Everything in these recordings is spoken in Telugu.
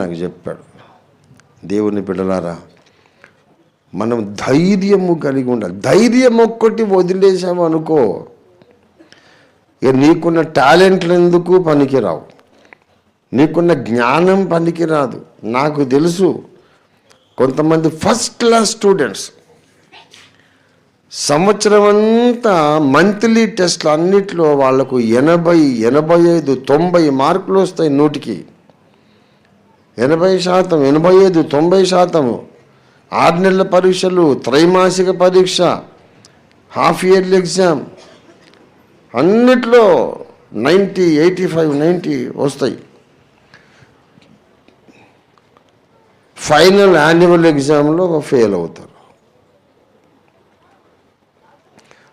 నాకు చెప్పాడు. దేవుని బిడ్డలారా, మనం ధైర్యము కలిగి ఉండాలి. ధైర్యం ఒక్కటి వదిలేసాము అనుకో, ఇక నీకున్న టాలెంట్లు ఎందుకు పనికిరావు, నీకున్న జ్ఞానం పనికిరాదు. నాకు తెలుసు కొంతమంది ఫస్ట్ క్లాస్ స్టూడెంట్స్ సంవత్సరం అంతా మంత్లీ టెస్ట్లు అన్నిట్లో వాళ్లకు 80, 85, 90 మార్కులు వస్తాయి. 100కి 80%, 85, 90%. 6 నెలల పరీక్షలు, త్రైమాసిక పరీక్ష, హాఫ్ ఇయర్లీ ఎగ్జామ్, అన్నిట్లో 90, 85, 90 వస్తాయి. ఫైనల్ యాన్యువల్ ఎగ్జామ్లో ఫెయిల్ అవుతారు.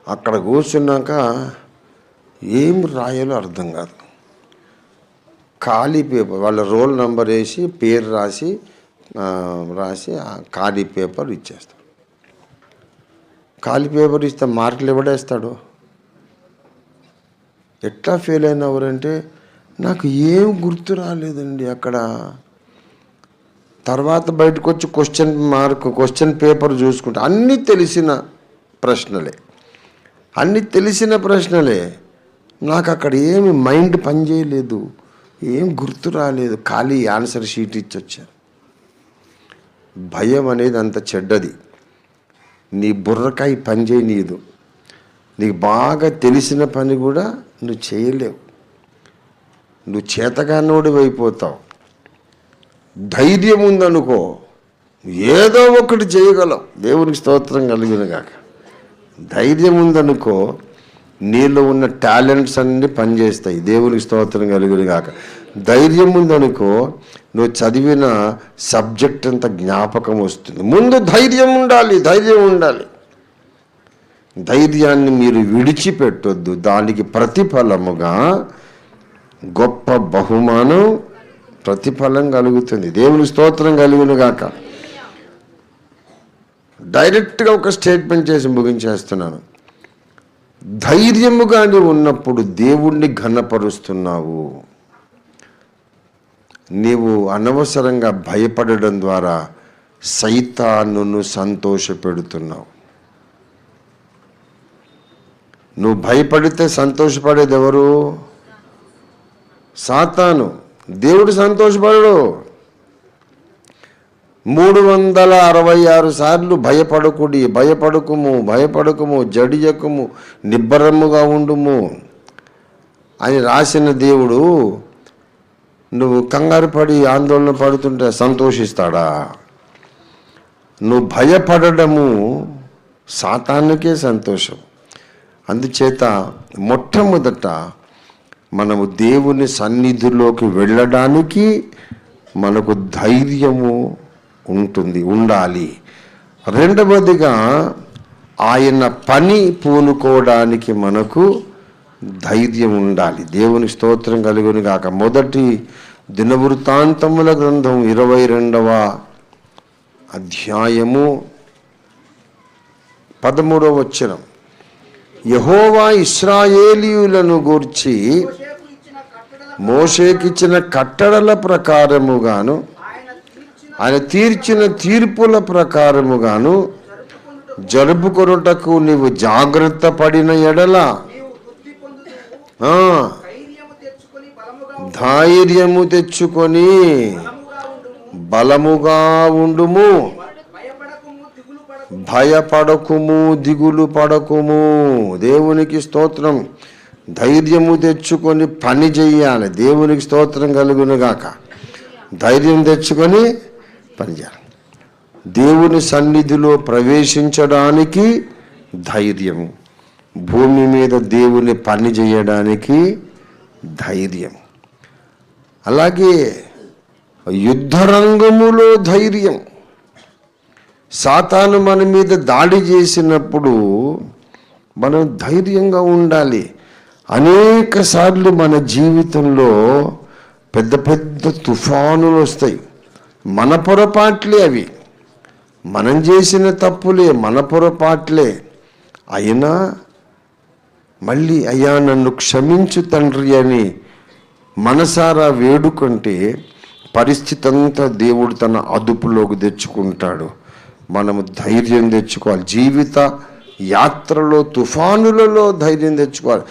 అక్కడ కూర్చున్నాక ఏం రాయాలో అర్థం కాదు. ఖాళీ పేపర్, వాళ్ళ రోల్ నెంబర్ వేసి పేరు రాసి ఖాళీ పేపర్ ఇచ్చేస్తాడు. ఖాళీ పేపర్ ఇస్తే మార్కులు ఎవడేస్తాడు? ఎట్లా ఫెయిల్ అయినవారంటే, నాకు ఏం గుర్తు రాలేదండి అక్కడ. తర్వాత బయటకు వచ్చి క్వశ్చన్ పేపర్ చూసుకుంటే అన్నీ తెలిసిన ప్రశ్నలే. నాకు అక్కడ ఏమి మైండ్ పనిచేయలేదు, ఏం గుర్తు రాలేదు, ఖాళీ ఆన్సర్ షీట్ ఇచ్చి వచ్చాను. భయం అనేది అంత చెడ్డది. నీ బుర్రకాయ పని చేయనీయదు. నీకు బాగా తెలిసిన పని కూడా నువ్వు చేయలేవు, నువ్వు చేతగానోడు అయిపోతావు. ధైర్యం ఉందనుకో, ఏదో ఒకటి చేయగలవు. దేవునికి స్తోత్రం కలిగిన గాక. ధైర్యం ఉందనుకో, నీలో ఉన్న టాలెంట్స్ అన్నీ పనిచేస్తాయి. దేవునికి స్తోత్రం కలిగిన గాక. ధైర్యం ఉందనుకో, నువ్వు చదివిన సబ్జెక్ట్ అంతా జ్ఞాపకం వస్తుంది. ముందు ధైర్యం ఉండాలి. ధైర్యాన్ని మీరు విడిచిపెట్టొద్దు. దానికి ప్రతిఫలముగా గొప్ప బహుమానం, ప్రతిఫలం కలుగుతుంది. దేవుని స్తోత్రం కలుగును గాక. డైరెక్ట్గా ఒక స్టేట్మెంట్ చేసి ముగించేస్తున్నాను. ధైర్యముగా నీవు ఉన్నప్పుడు దేవుణ్ణి ఘనపరుస్తున్నావు. నీవు అనవసరంగా భయపడడం ద్వారా సైతానును సంతోషపెడుతున్నావు. నువ్వు భయపడితే సంతోషపడేది ఎవరు? సాతాను. దేవుడు సంతోషపడడు. 366 సార్లు భయపడకుము, జడియకుము, నిబ్బరముగా ఉండుము అని రాసిన దేవుడు నువ్వు కంగారు పడి ఆందోళన పడుతుంటే సంతోషిస్తాడా? నువ్వు భయపడము సాతానుకే సంతోషం. అందుచేత మొట్టమొదట మనము దేవుని సన్నిధిలోకి వెళ్ళడానికి మనకు ధైర్యము ఉండాలి. రెండవదిగా ఆయన పని పూనుకోవడానికి మనకు ధైర్యం ఉండాలి. దేవుని స్తోత్రం కలుగును గాక. మొదటి దినవృత్తాంతముల గ్రంథం 22వ అధ్యాయము 13వ వచనం. యెహోవా ఇశ్రాయేలీయులను గూర్చి మోషేకిచ్చిన కట్టడల ప్రకారముగాను ఆయన తీర్చిన తీర్పుల ప్రకారముగాను జరుపుకొనుటకు నీవు జాగ్రత్త పడిన ఎడల ధైర్యము తెచ్చుకొని బలముగా ఉండుము. భయపడకుము, దిగులు పడకుము. దేవునికి స్తోత్రం. ధైర్యము తెచ్చుకొని పని చెయ్యాలి. దేవునికి స్తోత్రం కలుగును గాక. ధైర్యం తెచ్చుకొని పని చేయాలి. దేవుని సన్నిధిలో ప్రవేశించడానికి ధైర్యము, భూమి మీద దేవుని పని చేయడానికి ధైర్యం, అలాగే యుద్ధరంగములో ధైర్యం. సాతాను మన మీద దాడి చేసినప్పుడు మనం ధైర్యంగా ఉండాలి. అనేక సార్లు మన జీవితంలో పెద్ద పెద్ద తుఫానులు వస్తాయి. మన పొరపాట్లే అవి, మనం చేసిన తప్పులే, మన పొరపాట్లే. అయినా మళ్ళీ అయ్యా నన్ను క్షమించు తండ్రి అని మనసారా వేడుకుంటే పరిస్థితి అంతా దేవుడు తన అదుపులోకి తెచ్చుకుంటాడు. మనము ధైర్యం తెచ్చుకోవాలి. జీవిత యాత్రలో తుఫానులలో ధైర్యం తెచ్చుకోవాలి.